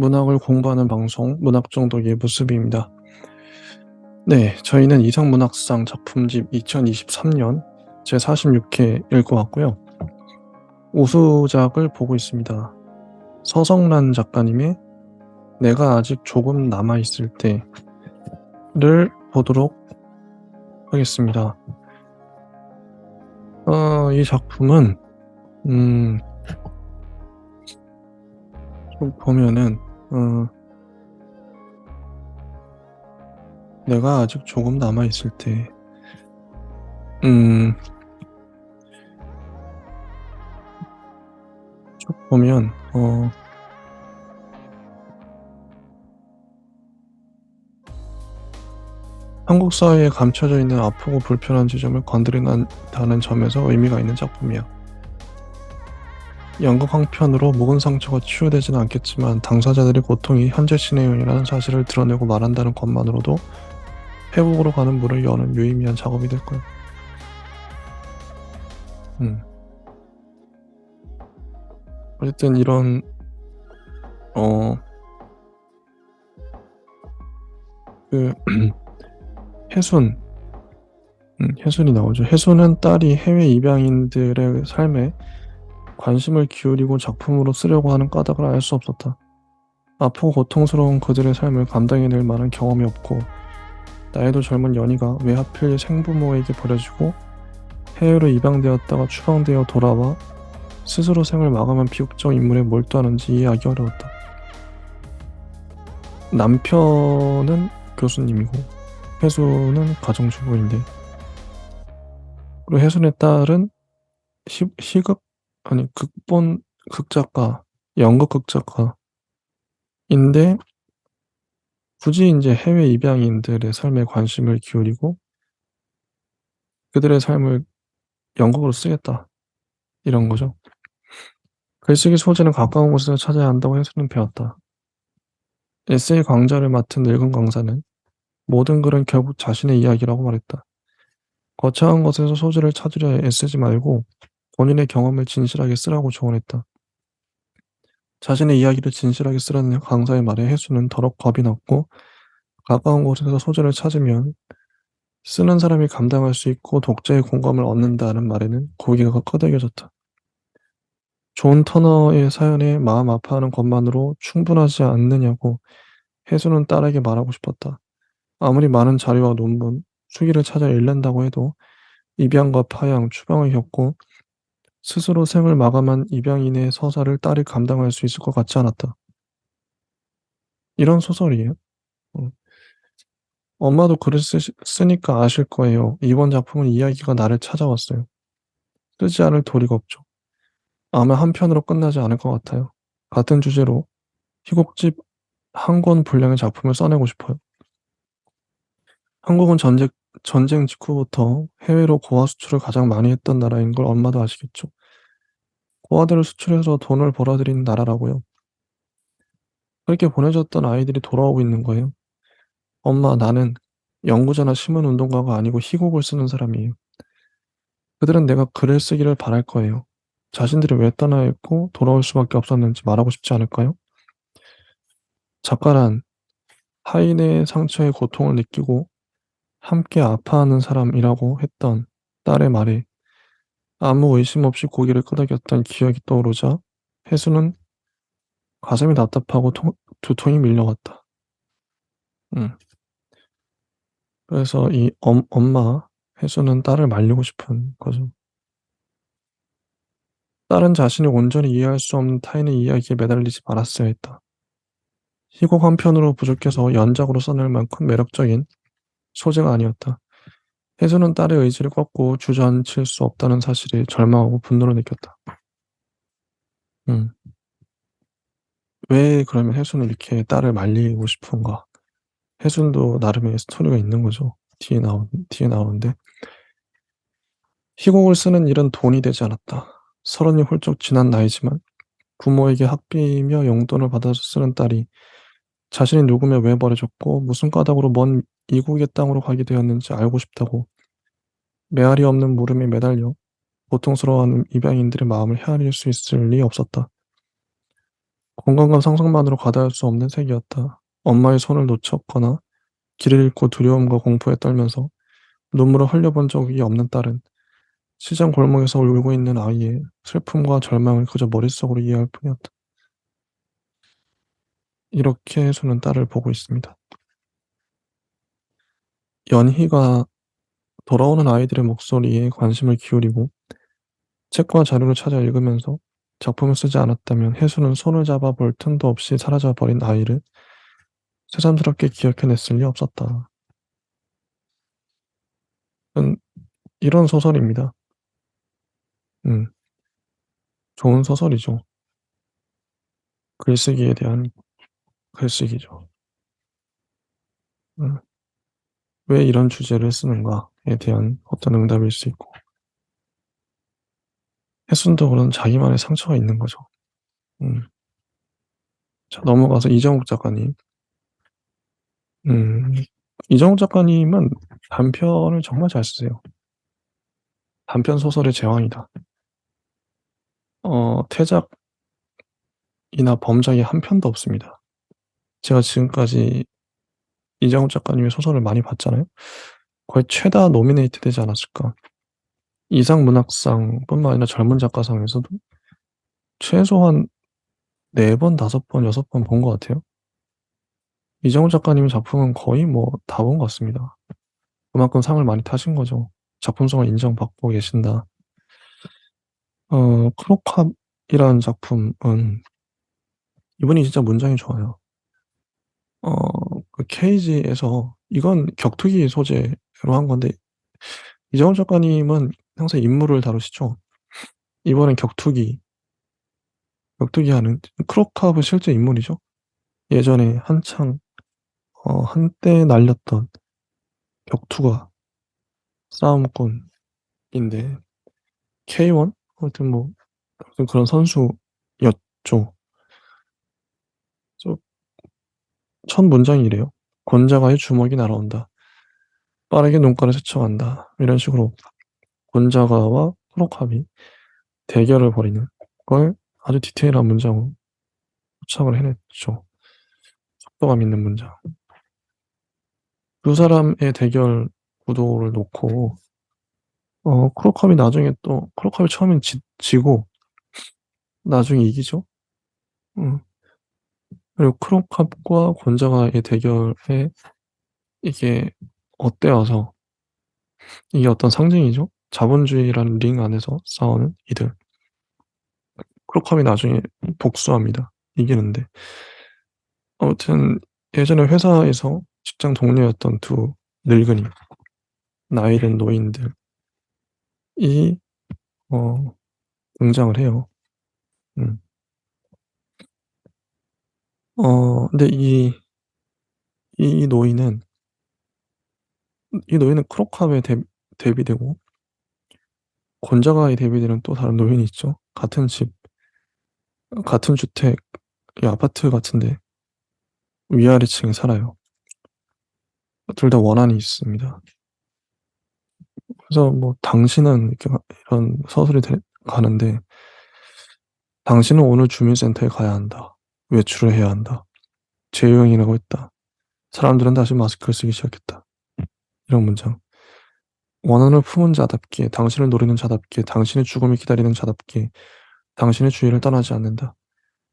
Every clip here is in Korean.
문학을 공부하는 방송 문학정독의 무습입니다. 네, 저희는 이상문학상 작품집 2023년 제46회 읽어왔고요. 우수작을 보고 있습니다. 서성란 작가님의 내가 아직 조금 남아있을 때를 보도록 하겠습니다. 이 작품은 좀 보면은 내가 아직 조금 남아있을 때 쭉 보면 한국 사회에 감춰져 있는 아프고 불편한 지점을 건드린다는 점에서 의미가 있는 작품이야. 연극 한편으로 묵은 상처가 치유되지는 않겠지만 당사자들의 고통이 현재 진행형이라는 사실을 드러내고 말한다는 것만으로도 회복으로 가는 문을 여는 유의미한 작업이 될 거야. 어쨌든 이런 혜순이 나오죠. 혜순은 딸이 해외 입양인들의 삶에 관심을 기울이고 작품으로 쓰려고 하는 까닭을 알 수 없었다. 아프고 고통스러운 그들의 삶을 감당해낼 만한 경험이 없고 나이도 젊은 연희가 왜 하필 생부모에게 버려지고 해외로 입양되었다가 추방되어 돌아와 스스로 생을 마감한 비극적 인물에 몰두하는지 이해하기 어려웠다. 남편은 교수님이고 혜순은 가정주부인데, 그리고 혜순의 딸은 극작가, 연극 극작가인데 굳이 이제 해외 입양인들의 삶에 관심을 기울이고 그들의 삶을 연극으로 쓰겠다, 이런 거죠. 글쓰기 소재는 가까운 곳에서 찾아야 한다고 혜순은 배웠다. 에세이 강좌를 맡은 늙은 강사는 모든 글은 결국 자신의 이야기라고 말했다. 거창한 것에서 소재를 찾으려 애쓰지 말고 본인의 경험을 진실하게 쓰라고 조언했다. 자신의 이야기를 진실하게 쓰라는 강사의 말에 혜수는 더럽 겁이 났고, 가까운 곳에서 소재를 찾으면 쓰는 사람이 감당할 수 있고 독자의 공감을 얻는다는 말에는 고개가 끄덕여졌다. 존 터너의 사연에 마음 아파하는 것만으로 충분하지 않느냐고 혜수는 딸에게 말하고 싶었다. 아무리 많은 자료와 논문, 수기를 찾아 읽는다고 해도 입양과 파양, 추방을 겪고 스스로 생을 마감한 입양인의 서사를 딸이 감당할 수 있을 것 같지 않았다. 이런 소설이에요. 어. 엄마도 글을 쓰니까 아실 거예요. 이번 작품은 이야기가 나를 찾아왔어요. 쓰지 않을 도리가 없죠. 아마 한 편으로 끝나지 않을 것 같아요. 같은 주제로 희곡집 한 권 분량의 작품을 써내고 싶어요. 한국은 전쟁 직후부터 해외로 고아 수출을 가장 많이 했던 나라인 걸 엄마도 아시겠죠. 고아들을 수출해서 돈을 벌어들인 나라라고요. 그렇게 보내줬던 아이들이 돌아오고 있는 거예요. 엄마, 나는 연구자나 신문운동가가 아니고 희곡을 쓰는 사람이에요. 그들은 내가 글을 쓰기를 바랄 거예요. 자신들이 왜 떠나 있고 돌아올 수밖에 없었는지 말하고 싶지 않을까요? 작가란 타인의 상처에 고통을 느끼고 함께 아파하는 사람이라고 했던 딸의 말에 아무 의심 없이 고개를 끄덕였던 기억이 떠오르자 혜수는 가슴이 답답하고 두통이 밀려갔다. 그래서 이 엄마 혜수는 딸을 말리고 싶은 거죠. 딸은 자신이 온전히 이해할 수 없는 타인의 이야기에 매달리지 말았어야 했다. 희곡 한 편으로 부족해서 연작으로 써낼 만큼 매력적인 소재가 아니었다. 혜수는 딸의 의지를 꺾고 주저앉힐 수 없다는 사실에 절망하고 분노를 느꼈다. 왜 그러면 혜수는 이렇게 딸을 말리고 싶은가? 혜순도 나름의 스토리가 있는 거죠. 뒤에 나오는데. 희곡을 쓰는 일은 돈이 되지 않았다. 30이 훌쩍 지난 나이지만 부모에게 학비며 용돈을 받아서 쓰는 딸이 자신이 누구며 왜 버려졌고 무슨 까닭으로 먼 이국의 땅으로 가게 되었는지 알고 싶다고 메아리 없는 물음에 매달려 고통스러워하는 입양인들의 마음을 헤아릴 수 있을 리 없었다. 공간감 상상만으로 가다할 수 없는 색이었다. 엄마의 손을 놓쳤거나 길을 잃고 두려움과 공포에 떨면서 눈물을 흘려본 적이 없는 딸은 시장 골목에서 울고 있는 아이의 슬픔과 절망을 그저 머릿속으로 이해할 뿐이었다. 이렇게 해수는 딸을 보고 있습니다. 연희가 돌아오는 아이들의 목소리에 관심을 기울이고 책과 자료를 찾아 읽으면서 작품을 쓰지 않았다면 해수는 손을 잡아 볼 틈도 없이 사라져버린 아이를 새삼스럽게 기억해냈을 리 없었다. 은 이런 소설입니다. 음, 좋은 소설이죠. 글쓰기에 대한 글쓰기죠. 음, 왜 이런 주제를 쓰는가에 대한 어떤 응답일 수 있고, 해순도 그런 자기만의 상처가 있는 거죠. 음, 자, 넘어가서 이정욱 작가님. 음, 이정욱 작가님은 단편을 정말 잘 쓰세요. 단편 소설의 제왕이다. 태작이나 범작이 한 편도 없습니다. 제가 지금까지 이정욱 작가님의 소설을 많이 봤잖아요. 거의 최다 노미네이트 되지 않았을까. 이상문학상뿐만 아니라 젊은 작가상에서도 최소한 4번, 5번, 6번 본 것 같아요. 이정우 작가님의 작품은 거의 뭐 다 본 것 같습니다. 그만큼 상을 많이 타신 거죠. 작품성을 인정받고 계신다. 크로캅이라는 작품은 이분이 진짜 문장이 좋아요. 그 케이지에서 이건 격투기 소재로 한 건데 이정우 작가님은 항상 인물을 다루시죠. 이번엔 격투기 하는 크로캅은 실제 인물이죠. 예전에 한창 한때 날렸던 격투가 싸움꾼인데 K1? 하여튼 뭐 아무튼 그런 선수였죠. 그래서 첫 문장이 이래요. 권자가의 주먹이 날아온다. 빠르게 눈가를 스쳐간다. 이런 식으로 권자가와 크로캅이 대결을 벌이는 걸 아주 디테일한 문장으로 포착을 해냈죠. 속도감 있는 문장. 두 사람의 대결 구도를 놓고 크로캅이 처음엔 지고 나중에 이기죠. 음. 그리고 크로캅과 권자가의 대결에 이게 엇대어서 이게 어떤 상징이죠. 자본주의라는 링 안에서 싸우는 이들. 크로캅이 나중에 복수합니다. 이기는데. 아무튼 예전에 회사에서 직장 동료였던 두 늙은이, 나이 든 노인들이 어, 등장을 해요. 음. 근데 이 노인은 크로캅에 대비되고 권자가에 대비되는 또 다른 노인이 있죠. 같은 집, 같은 주택, 이 아파트 같은데 위아래층에 살아요. 둘 다 원한이 있습니다. 그래서 뭐 당신은 이렇게 이런 서술이 가는데 당신은 오늘 주민센터에 가야 한다. 외출을 해야 한다. 재유행이라고 했다. 사람들은 다시 마스크를 쓰기 시작했다. 이런 문장. 원한을 품은 자답게, 당신을 노리는 자답게, 당신의 죽음을 기다리는 자답게, 당신의 주위를 떠나지 않는다.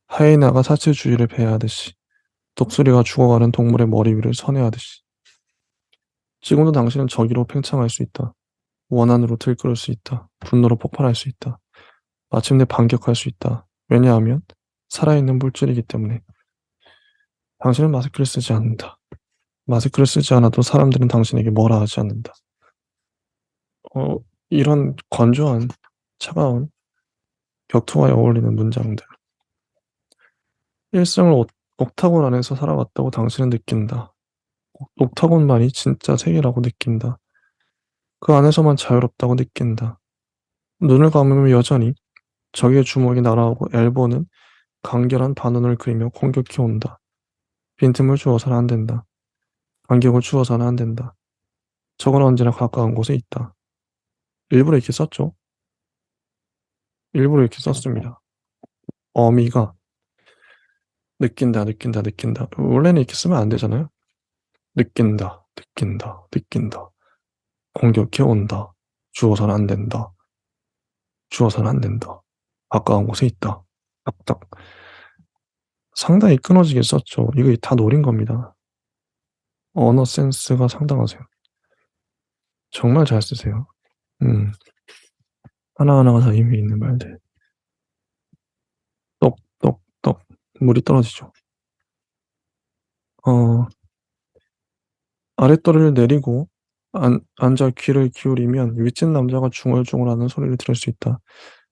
하이에나가 사체 주위를 배회하듯이, 독수리가 죽어가는 동물의 머리 위를 선회하듯이. 지금도 당신은 저기로 팽창할 수 있다. 원한으로 들끓을 수 있다. 분노로 폭발할 수 있다. 마침내 반격할 수 있다. 왜냐하면 살아있는 물질이기 때문에. 당신은 마스크를 쓰지 않는다. 마스크를 쓰지 않아도 사람들은 당신에게 뭐라 하지 않는다. 어, 이런 건조한 차가운 격투와에 어울리는 문장들. 일생을 옥타곤 안에서 살아왔다고 당신은 느낀다. 옥타곤만이 진짜 세계라고 느낀다. 그 안에서만 자유롭다고 느낀다. 눈을 감으면 여전히 적의 주먹이 날아오고 엘보는 간결한 반원을 그리며 공격해 온다. 빈틈을 주어서는 안 된다. 간격을 주어서는 안 된다. 적은 언제나 가까운 곳에 있다. 일부러 이렇게 썼죠. 일부러 이렇게 썼습니다. 어미가 느낀다, 느낀다, 느낀다. 원래는 이렇게 쓰면 안 되잖아요. 느낀다, 느낀다, 느낀다. 공격해 온다. 주어서는 안 된다. 주어서는 안 된다. 가까운 곳에 있다. 딱딱. 상당히 끊어지게 썼죠. 이거 다 노린 겁니다. 언어 센스가 상당하세요. 정말 잘 쓰세요. 음, 하나하나가 다 의미 있는 말들. 똑, 똑, 똑. 물이 떨어지죠. 어, 아랫도리를 내리고 앉아 귀를 기울이면 윗집 남자가 중얼중얼하는 소리를 들을 수 있다.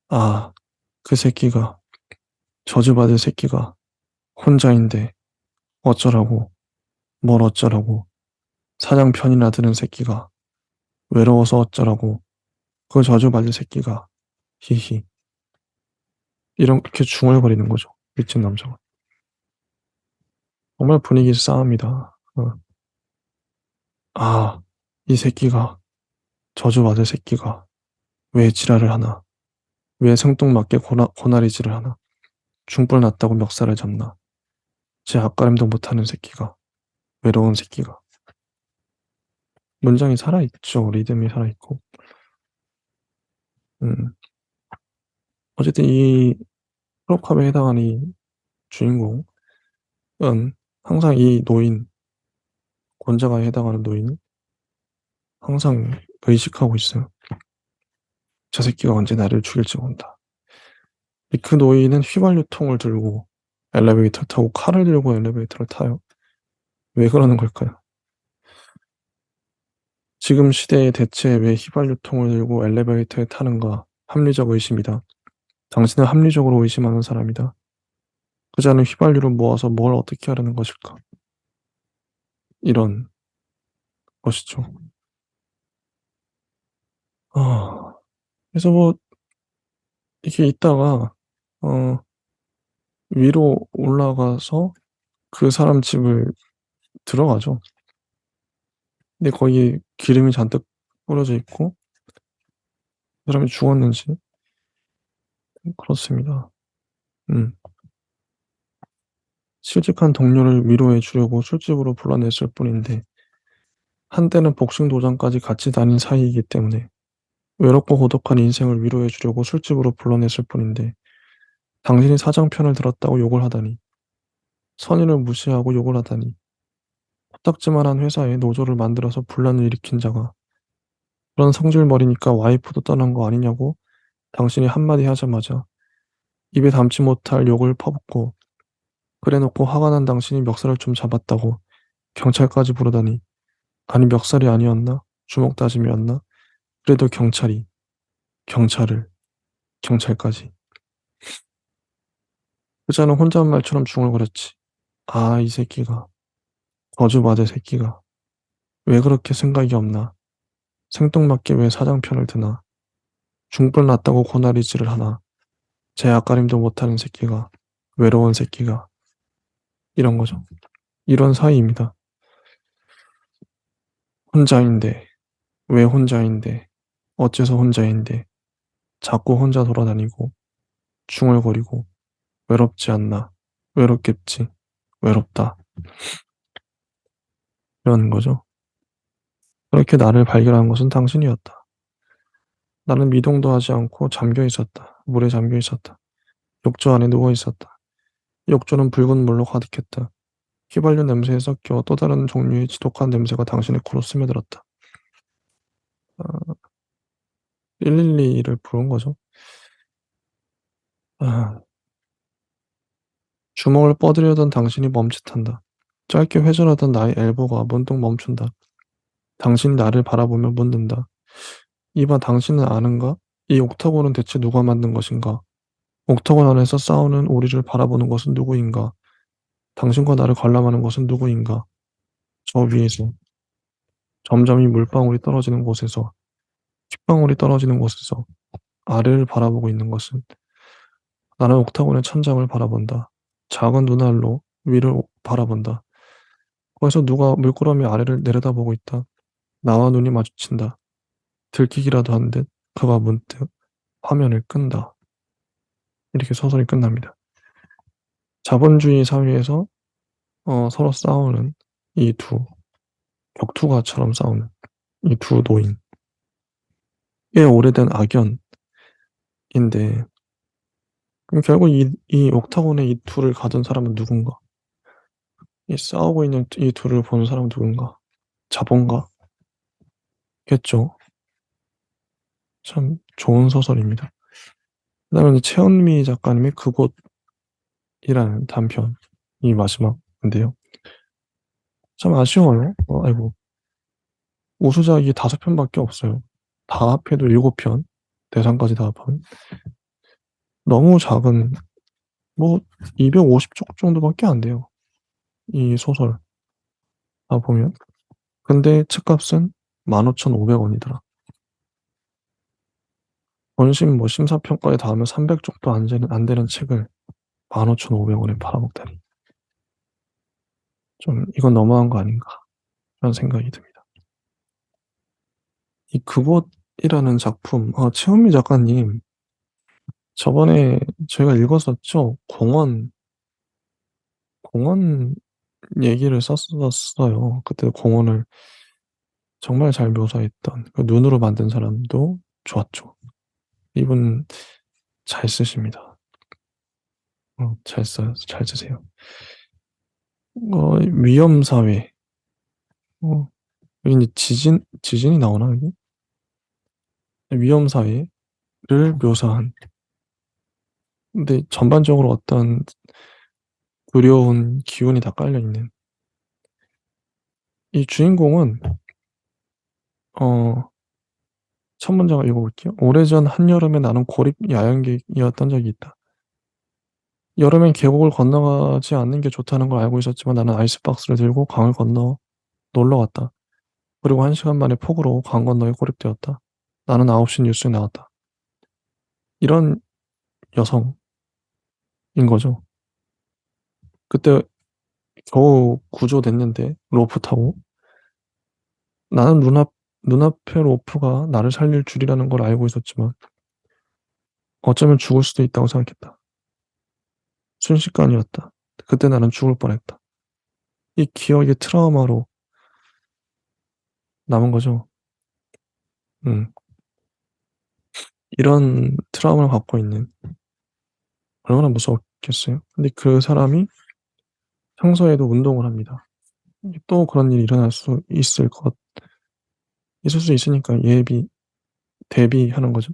아, 그 새끼가, 저주받을 새끼가 혼자인데 어쩌라고, 뭘 어쩌라고, 사장 편이나 드는 새끼가 외로워서 어쩌라고, 그 저주받을 새끼가 히히. 이렇게 중얼거리는 거죠. 윗집 남자가. 정말 분위기 싸움이다. 아, 이 새끼가, 저주받을 새끼가 왜 지랄을 하나? 왜 생뚱맞게 고나리질을 하나? 중불 났다고 멱살을 잡나? 제 앞가림도 못하는 새끼가, 외로운 새끼가. 문장이 살아있죠. 리듬이 살아있고. 음, 어쨌든 이 프로캅에 해당하는 이 주인공은 항상 이 노인, 권자가에 해당하는 노인은 항상 의식하고 있어요. 저 새끼가 언제 나를 죽일지 모른다. 그 노인은 휘발유통을 들고 엘리베이터를 타고 칼을 들고 엘리베이터를 타요. 왜 그러는 걸까요? 지금 시대에 대체 왜 휘발유통을 들고 엘리베이터에 타는가? 합리적 의심이다. 당신은 합리적으로 의심하는 사람이다. 그자는 휘발유를 모아서 뭘 어떻게 하려는 것일까? 이런 것이죠. 아, 그래서 뭐 이렇게 있다가 어, 위로 올라가서 그 사람 집을 들어가죠. 근데 거기 기름이 잔뜩 뿌려져 있고 그 사람이 죽었는지 그렇습니다. 음. 실직한 동료를 위로해 주려고 술집으로 불러냈을 뿐인데 한때는 복싱 도장까지 같이 다닌 사이이기 때문에 외롭고 고독한 인생을 위로해 주려고 술집으로 불러냈을 뿐인데 당신이 사장 편을 들었다고 욕을 하다니 선의를 무시하고 욕을 하다니 코딱지만한 회사에 노조를 만들어서 분란을 일으킨 자가 그런 성질머리니까 와이프도 떠난 거 아니냐고 당신이 한마디 하자마자 입에 담지 못할 욕을 퍼붓고 그래놓고 화가 난 당신이 멱살을 좀 잡았다고 경찰까지 부르다니 아니 멱살이 아니었나? 주먹 다짐이었나? 그래도 경찰을 경찰까지 그자는 혼잣말처럼 중얼거렸지. 아, 이 새끼가 저주받을 새끼가 왜 그렇게 생각이 없나? 생뚱맞게 왜 사장 편을 드나? 중불 났다고 고나리질을 하나? 제 앞가림도 못하는 새끼가 외로운 새끼가 이런 거죠. 이런 사이입니다. 혼자인데 왜 혼자인데 어째서 혼자인데 자꾸 혼자 돌아다니고 중얼거리고 외롭지 않나? 외롭겠지. 외롭다. 이런 거죠. 그렇게 나를 발견한 것은 당신이었다. 나는 미동도 하지 않고 잠겨 있었다. 물에 잠겨 있었다. 욕조 안에 누워 있었다. 욕조는 붉은 물로 가득했다. 휘발유 냄새에 섞여 또 다른 종류의 지독한 냄새가 당신의 코로 스며들었다. 112를 부른 거죠. 아, 주먹을 뻗으려던 당신이 멈칫한다. 짧게 회전하던 나의 엘보가 문득 멈춘다. 당신이 나를 바라보며 묻는다. 이봐, 당신은 아는가? 이 옥타곤은 대체 누가 만든 것인가? 옥타곤 안에서 싸우는 우리를 바라보는 것은 누구인가? 당신과 나를 관람하는 것은 누구인가? 저 위에서, 점점 이 물방울이 떨어지는 곳에서, 핏방울이 떨어지는 곳에서 아래를 바라보고 있는 것은 나는 옥타곤의 천장을 바라본다. 작은 눈알로 위를 바라본다. 거기서 누가 물끄러미 아래를 내려다보고 있다. 나와 눈이 마주친다. 들키기라도 한 듯 그가 문득 화면을 끈다. 이렇게 소설이 끝납니다. 자본주의 사회에서 서로 싸우는 이 두 격투가처럼 싸우는 이 두 노인. 꽤 오래된 악연인데 그럼 결국 이 옥타곤에 이 둘을 가둔 사람은 누군가? 이 싸우고 있는 이 둘을 보는 사람은 누군가? 자본가? 겠죠. 참 좋은 소설입니다. 그다음에 최은미 작가님의 그곳이라는 단편이 마지막인데요. 참 아쉬워요. 아이고 우수작이 5편밖에 없어요. 다 합해도 7편. 대상까지 다 합하면. 너무 작은 뭐 250쪽 정도밖에 안 돼요. 이 소설 다 보면. 근데 책값은 15,500원이더라. 원심 뭐 심사평가에 닿으면 300쪽도 안 되는 책을 15,500원에 팔아먹다니. 좀 이건 너무한 거 아닌가 라는 생각이 듭니다. 이 그곳이라는 작품 최은미 작가님 저번에 저희가 읽었었죠. 공원 얘기를 썼었어요. 그때 공원을 정말 잘 묘사했던 그 눈으로 만든 사람도 좋았죠. 이분 잘 쓰십니다. 잘 쓰세요. 위험사회. 여기 이제 지진이 나오나, 여기? 위험사회를 묘사한. 근데 전반적으로 어떤 두려운 기운이 다 깔려있는. 이 주인공은, 어, 첫 문장을 읽어볼게요. 오래전 한여름에 나는 고립 야영객이었던 적이 있다. 여름엔 계곡을 건너가지 않는 게 좋다는 걸 알고 있었지만 나는 아이스박스를 들고 강을 건너 놀러 갔다. 그리고 1시간 만에 폭우로 강 건너에 고립되었다. 나는 9시 뉴스에 나왔다. 이런 여성인 거죠. 그때 겨우 구조됐는데 로프 타고 나는 눈앞에 로프가 나를 살릴 줄이라는 걸 알고 있었지만 어쩌면 죽을 수도 있다고 생각했다. 순식간이었다. 그때 나는 죽을 뻔했다. 이 기억이 트라우마로 남은 거죠. 음, 이런 트라우마를 갖고 있는 얼마나 무서웠겠어요. 근데 그 사람이 평소에도 운동을 합니다. 또 그런 일이 일어날 수 있을 수 있으니까 대비하는 거죠.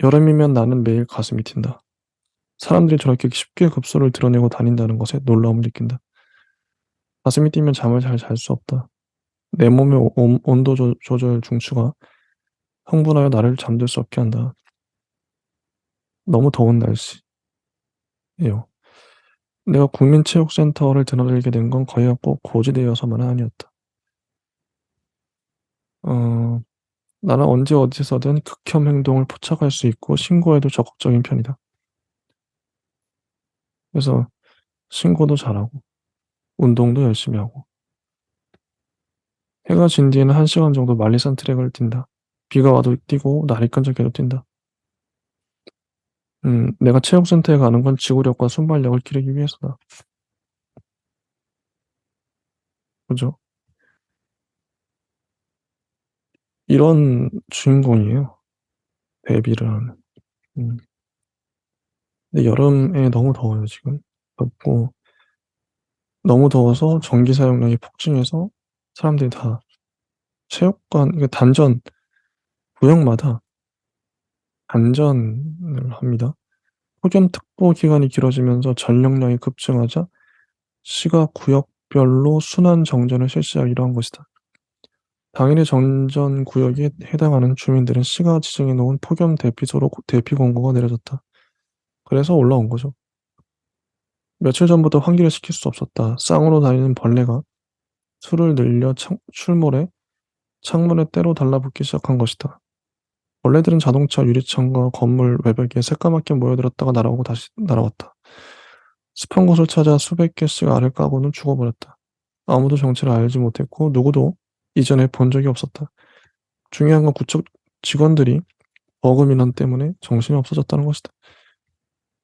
여름이면 나는 매일 가슴이 튄다. 사람들이 저렇게 쉽게 급소를 드러내고 다닌다는 것에 놀라움을 느낀다. 가슴이 뛰면 잠을 잘 잘 수 없다. 내 몸의 온도 조절 중추가 흥분하여 나를 잠들 수 없게 한다. 너무 더운 날씨예요. 내가 국민체육센터를 드나들게 된 건 거의 꼭 고지되어서만은 아니었다. 어, 나는 언제 어디서든 극혐 행동을 포착할 수 있고 신고에도 적극적인 편이다. 그래서 신고도 잘하고 운동도 열심히 하고 해가 진 뒤에는 1시간 정도 만리산 트랙을 뛴다. 비가 와도 뛰고 날이 끈적해도 뛴다. 내가 체육센터에 가는 건 지구력과 순발력을 기르기 위해서다. 그죠? 이런 주인공이에요. 데뷔를 하는. 음. 근데 여름에 너무 더워요, 지금. 덥고, 너무 더워서 전기 사용량이 폭증해서 사람들이 다 체육관, 단전, 구역마다 단전을 합니다. 폭염특보 기간이 길어지면서 전력량이 급증하자 시가 구역별로 순환 정전을 실시하기로 한 것이다. 당일의 정전 구역에 해당하는 주민들은 시가 지정해 놓은 폭염 대피소로 대피 공고가 내려졌다. 그래서 올라온 거죠. 며칠 전부터 환기를 시킬 수 없었다. 쌍으로 다니는 벌레가 술을 늘려 출몰해 창문에 때로 달라붙기 시작한 것이다. 벌레들은 자동차 유리창과 건물 외벽에 새까맣게 모여들었다가 날아오고 다시 날아왔다. 습한 곳을 찾아 수백 개씩 알을 까고는 죽어버렸다. 아무도 정체를 알지 못했고 누구도 이전에 본 적이 없었다. 중요한 건 구청 직원들이 버그 민원 때문에 정신이 없어졌다는 것이다.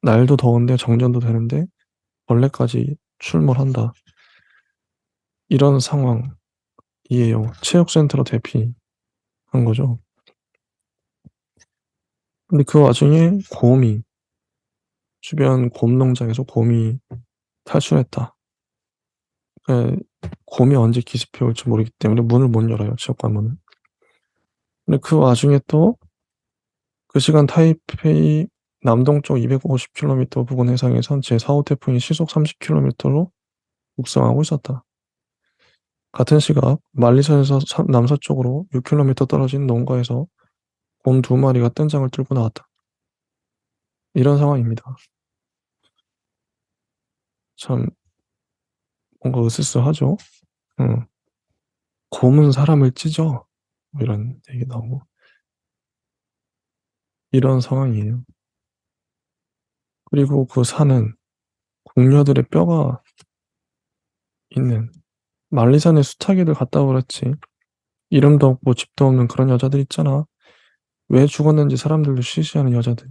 날도 더운데 정전도 되는데 벌레까지 출몰한다. 이런 상황이에요. 체육센터로 대피한 거죠. 근데 그 와중에 곰이 주변 곰 농장에서 곰이 탈출했다. 그 곰이 언제 기습해 올지 모르기 때문에 문을 못 열어요, 체육관문을. 근데 그 와중에 또 그 시간 타이페이 남동쪽 250km 부근 해상에선 제4호 태풍이 시속 30km로 북상하고 있었다. 같은 시각 말리선에서 남서쪽으로 6km 떨어진 농가에서 곰 2마리가 뜬장을 들고 나왔다. 이런 상황입니다. 참 뭔가 으스스하죠. 응. 곰은 사람을 찢어. 뭐 이런 얘기 나오고 이런 상황이에요. 그리고 그 산은 궁녀들의 뼈가 있는 만리산에 수타기를 갔다 그렇지 이름도 없고 집도 없는 그런 여자들 있잖아. 왜 죽었는지 사람들도 시시하는 여자들.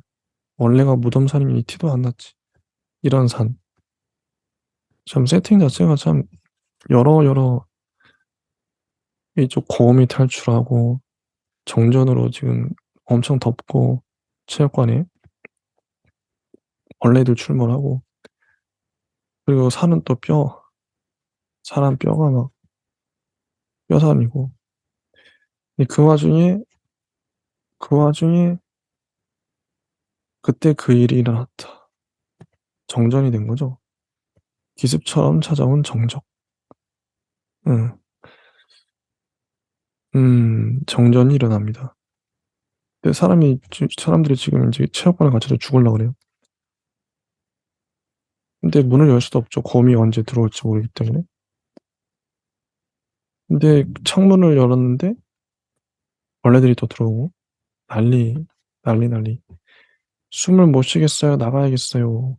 원래가 무덤산이니 티도 안 났지. 이런 산. 참 세팅 자체가 참 여러 이쪽 고음이 탈출하고 정전으로 지금 엄청 덥고 체육관에 벌레들 출몰하고 그리고 산은 또 사람 뼈가 막 뼈산이고 그 와중에 그때 그 일이 일어났다. 정전이 된 거죠. 기습처럼 찾아온 정적. 응. 정전이 일어납니다. 근데 사람들이 지금 이제 체육관에 갇혀서 죽으려고 그래요. 근데 문을 열 수도 없죠. 곰이 언제 들어올지 모르기 때문에. 근데 창문을 열었는데 벌레들이 또 들어오고 난리, 난리. 숨을 못 쉬겠어요. 나가야겠어요.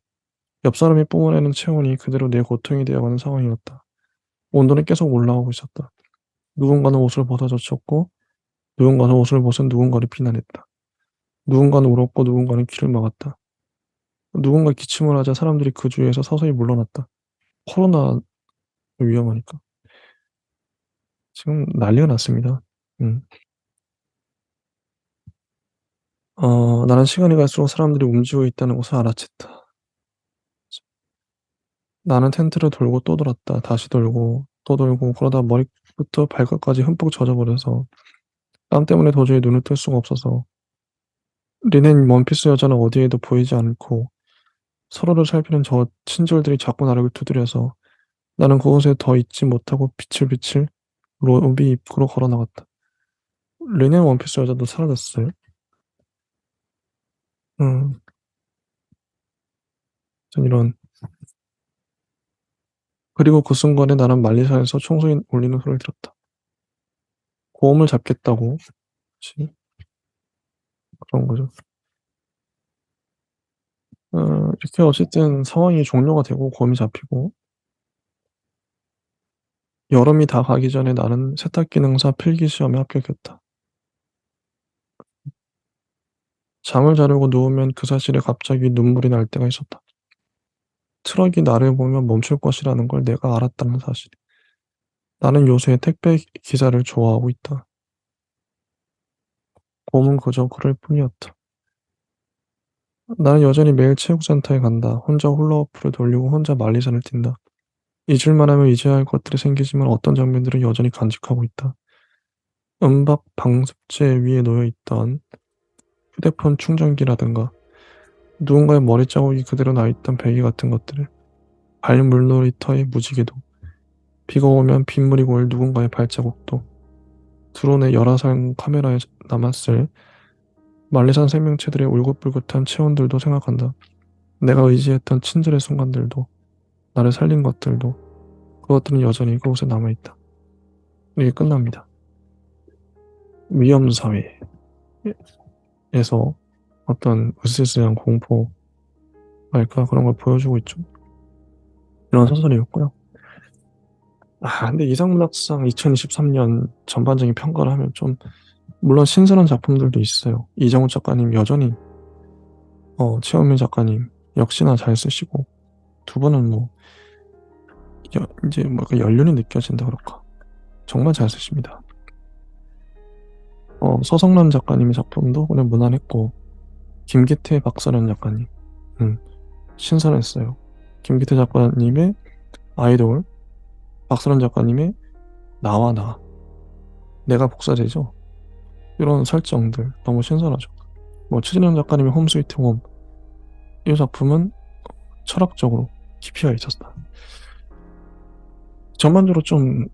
옆 사람이 뿜어내는 체온이 그대로 내 고통이 되어가는 상황이었다. 온도는 계속 올라오고 있었다. 누군가는 옷을 벗어젖혔고 누군가는 옷을 벗은 누군가를 비난했다. 누군가는 울었고 누군가는 귀를 막았다. 누군가 기침을 하자 사람들이 그 주위에서 서서히 물러났다. 코로나 위험하니까. 지금 난리가 났습니다. 음. 나는 시간이 갈수록 사람들이 움직이고 있다는 것을 알아챘다. 나는 텐트를 돌고 또 돌았다. 다시 돌고 또 돌고 그러다 머리부터 발끝까지 흠뻑 젖어버려서 땀 때문에 도저히 눈을 뜰 수가 없어서 리넨 원피스 여자는 어디에도 보이지 않고 서로를 살피는 저 친절들이 자꾸 나를 두드려서 나는 그곳에 더 있지 못하고 비틀비틀 로비 입구로 걸어 나갔다. 리넨 원피스 여자도 사라졌어요. 음, 전 이런. 그리고 그 순간에 나는 만리산에서 총소리 울리는 소리를 들었다. 고음을 잡겠다고. 그치? 그런 거죠. 이렇게 어쨌든 상황이 종료가 되고 고음이 잡히고 여름이 다 가기 전에 나는 세탁기능사 필기시험에 합격했다. 잠을 자려고 누우면 그 사실에 갑자기 눈물이 날 때가 있었다. 트럭이 나를 보면 멈출 것이라는 걸 내가 알았다는 사실. 나는 요새 택배 기사를 좋아하고 있다. 곰은 그저 그럴 뿐이었다. 나는 여전히 매일 체육센터에 간다. 혼자 훌라후프를 돌리고 혼자 만리산을 뛴다. 잊을만 하면 잊어야 할 것들이 생기지만 어떤 장면들은 여전히 간직하고 있다. 은박 방습제 위에 놓여있던 휴대폰 충전기라든가 누군가의 머리 자국이 그대로 나있던 베개 같은 것들을 발 물놀이터의 무지개도 비가 오면 빗물이 고일 누군가의 발자국도 드론의 열화상 카메라에 남았을 만리산 생명체들의 울긋불긋한 체온들도 생각한다. 내가 의지했던 친절의 순간들도 나를 살린 것들도 그것들은 여전히 그곳에 남아있다. 이게 끝납니다. 위험사회에서 어떤 으스스한 공포랄까 그런 걸 보여주고 있죠. 이런 소설이었고요. 근데 이상문학상 2023년 전반적인 평가를 하면 좀 물론 신선한 작품들도 있어요. 이정우 작가님 여전히 최은미 작가님 역시나 잘 쓰시고 두 분은 뭐 이제 뭐 약간 연륜이 느껴진다 그럴까. 정말 잘 쓰십니다. 서성란 작가님의 작품도 오늘 무난했고 김기태 박서련 작가님 음, 신선했어요. 김기태 작가님의 아이돌, 박서련 작가님의 나와 나, 내가 복사되죠. 이런 설정들 너무 신선하죠. 뭐 최진영 작가님의 홈 스위트 홈, 이 작품은 철학적으로 깊이가 있었다. 전반적으로 좀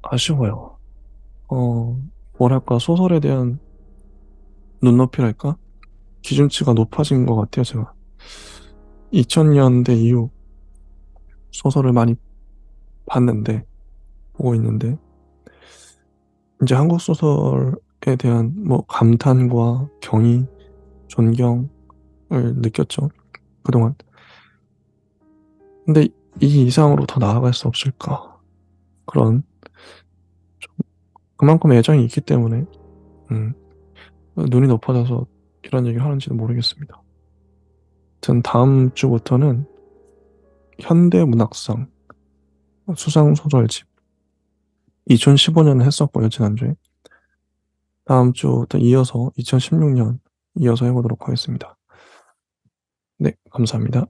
아쉬워요. 뭐랄까, 소설에 대한 눈높이랄까? 기준치가 높아진 것 같아요, 제가. 2000년대 이후 소설을 많이 보고 있는데, 이제 한국 소설에 대한 뭐 감탄과 경의, 존경을 느꼈죠, 그동안. 근데 이 이상으로 더 나아갈 수 없을까? 그런, 그만큼 애정이 있기 때문에, 음, 눈이 높아져서 이런 얘기를 하는지도 모르겠습니다. 전 다음 주부터는 현대문학상 수상소설집 2015년에 했었고요, 지난주에. 다음 주부터 이어서 2016년 이어서 해보도록 하겠습니다. 네, 감사합니다.